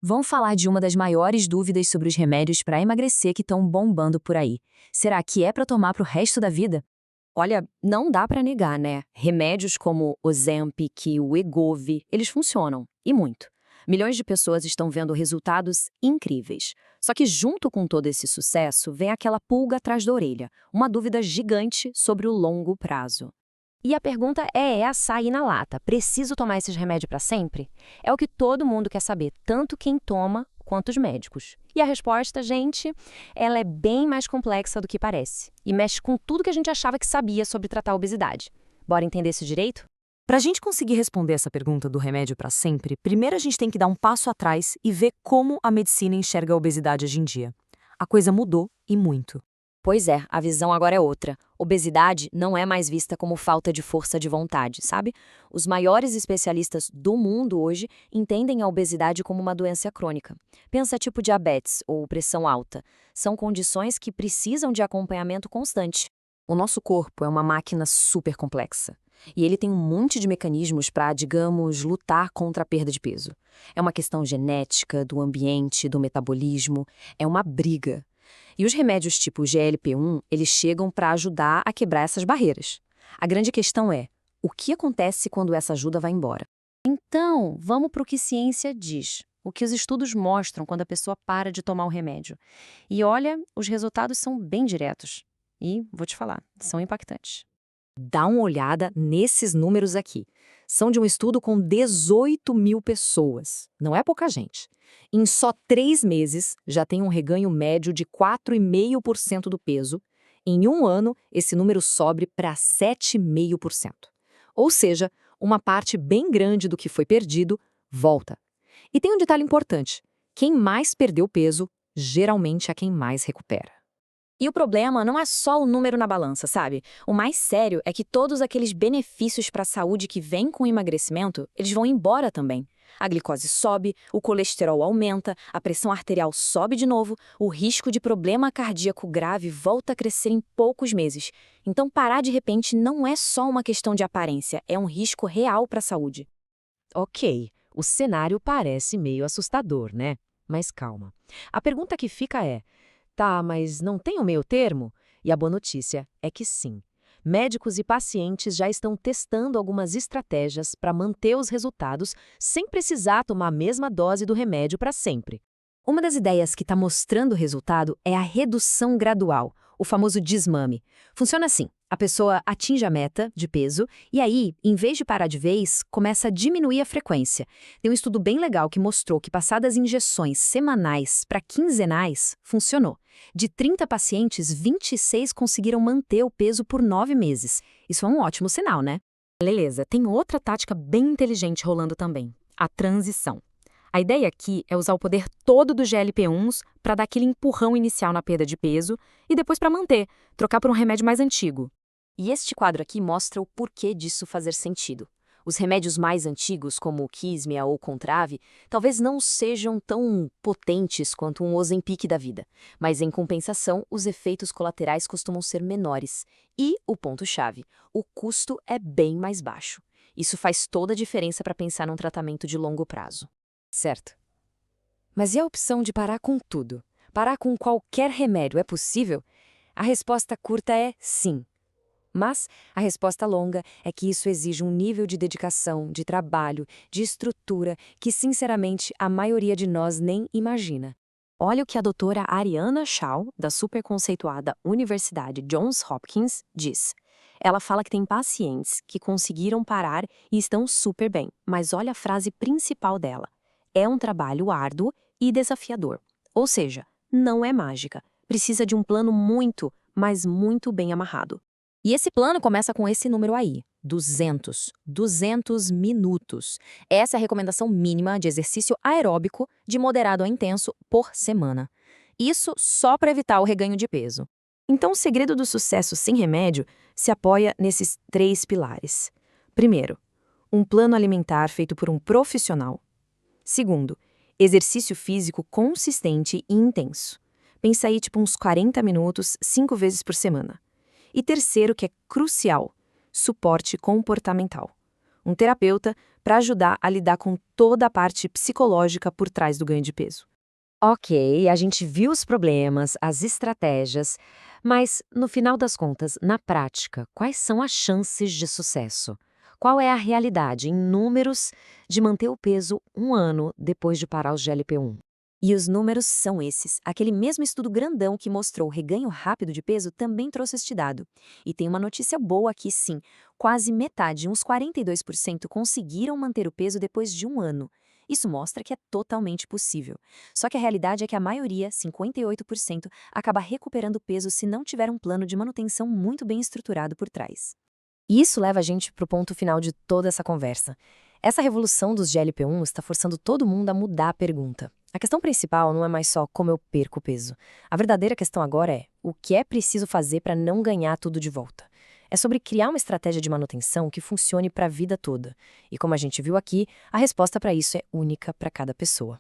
Vamos falar de uma das maiores dúvidas sobre os remédios para emagrecer que estão bombando por aí. Será que é para tomar para o resto da vida? Olha, não dá pra negar, né? Remédios como o Ozempic, o Wegovy, eles funcionam, e muito. Milhões de pessoas estão vendo resultados incríveis. Só que junto com todo esse sucesso, vem aquela pulga atrás da orelha, uma dúvida gigante sobre o longo prazo. E a pergunta é essa aí na lata: preciso tomar esses remédios para sempre? É o que todo mundo quer saber, tanto quem toma quanto os médicos. E a resposta, gente, ela é bem mais complexa do que parece. E mexe com tudo que a gente achava que sabia sobre tratar a obesidade. Bora entender isso direito? Para a gente conseguir responder essa pergunta do remédio para sempre, primeiro a gente tem que dar um passo atrás e ver como a medicina enxerga a obesidade hoje em dia. A coisa mudou e muito. Pois é, a visão agora é outra. Obesidade não é mais vista como falta de força de vontade, sabe? Os maiores especialistas do mundo hoje entendem a obesidade como uma doença crônica. Pensa tipo diabetes ou pressão alta. São condições que precisam de acompanhamento constante. O nosso corpo é uma máquina super complexa. E ele tem um monte de mecanismos para, digamos, lutar contra a perda de peso. É uma questão genética, do ambiente, do metabolismo. É uma briga. E os remédios tipo GLP-1, eles chegam para ajudar a quebrar essas barreiras. A grande questão é, o que acontece quando essa ajuda vai embora? Então, vamos para o que ciência diz. O que os estudos mostram quando a pessoa para de tomar o remédio. E olha, os resultados são bem diretos. E, vou te falar, são impactantes. Dá uma olhada nesses números aqui. São de um estudo com 18 mil pessoas. Não é pouca gente. Em só 3 meses, já tem um reganho médio de 4,5% do peso. Em um ano, esse número sobe para 7,5%. Ou seja, uma parte bem grande do que foi perdido volta. E tem um detalhe importante: quem mais perdeu peso, geralmente é quem mais recupera. E o problema não é só o número na balança, sabe? O mais sério é que todos aqueles benefícios para a saúde que vêm com o emagrecimento, eles vão embora também. A glicose sobe, o colesterol aumenta, a pressão arterial sobe de novo, o risco de problema cardíaco grave volta a crescer em poucos meses. Então, parar de repente não é só uma questão de aparência, é um risco real para a saúde. Ok, o cenário parece meio assustador, né? Mas calma. A pergunta que fica é: tá, mas não tem um meio termo? E a boa notícia é que sim. Médicos e pacientes já estão testando algumas estratégias para manter os resultados sem precisar tomar a mesma dose do remédio para sempre. Uma das ideias que está mostrando resultado é a redução gradual, o famoso desmame. Funciona assim: a pessoa atinge a meta de peso e aí, em vez de parar de vez, começa a diminuir a frequência. Tem um estudo bem legal que mostrou que passadas injeções semanais para quinzenais, funcionou. De 30 pacientes, 26 conseguiram manter o peso por 9 meses. Isso é um ótimo sinal, né? Beleza, tem outra tática bem inteligente rolando também: a transição. A ideia aqui é usar o poder todo dos GLP-1s para dar aquele empurrão inicial na perda de peso e depois para manter, trocar por um remédio mais antigo. E este quadro aqui mostra o porquê disso fazer sentido. Os remédios mais antigos, como o Kismia ou o Contrave, talvez não sejam tão potentes quanto um Ozempic da vida, mas em compensação, os efeitos colaterais costumam ser menores. E, o ponto-chave, o custo é bem mais baixo. Isso faz toda a diferença para pensar num tratamento de longo prazo. Certo. Mas e a opção de parar com tudo? Parar com qualquer remédio é possível? A resposta curta é sim. Mas a resposta longa é que isso exige um nível de dedicação, de trabalho, de estrutura que, sinceramente, a maioria de nós nem imagina. Olha o que a doutora Ariana Shaw, da superconceituada Universidade Johns Hopkins, diz. Ela fala que tem pacientes que conseguiram parar e estão super bem, mas olha a frase principal dela: é um trabalho árduo e desafiador. Ou seja, não é mágica. Precisa de um plano muito, mas muito bem amarrado. E esse plano começa com esse número aí, 200. 200 minutos. Essa é a recomendação mínima de exercício aeróbico de moderado a intenso por semana. Isso só para evitar o reganho de peso. Então, o segredo do sucesso sem remédio se apoia nesses 3 pilares. Primeiro, um plano alimentar feito por um profissional. Segundo, exercício físico consistente e intenso. Pensa aí tipo uns 40 minutos, 5 vezes por semana. E terceiro, que é crucial, suporte comportamental. um terapeuta para ajudar a lidar com toda a parte psicológica por trás do ganho de peso. Ok, a gente viu os problemas, as estratégias, mas no final das contas, na prática, quais são as chances de sucesso? Qual é a realidade, em números, de manter o peso um ano depois de parar os GLP-1? E os números são esses. Aquele mesmo estudo grandão que mostrou o reganho rápido de peso também trouxe este dado. E tem uma notícia boa aqui sim. Quase metade, uns 42%, conseguiram manter o peso depois de um ano. Isso mostra que é totalmente possível. Só que a realidade é que a maioria, 58%, acaba recuperando peso se não tiver um plano de manutenção muito bem estruturado por trás. E isso leva a gente para o ponto final de toda essa conversa. Essa revolução dos GLP-1 está forçando todo mundo a mudar a pergunta. A questão principal não é mais só como eu perco peso. A verdadeira questão agora é o que é preciso fazer para não ganhar tudo de volta. É sobre criar uma estratégia de manutenção que funcione para a vida toda. E como a gente viu aqui, a resposta para isso é única para cada pessoa.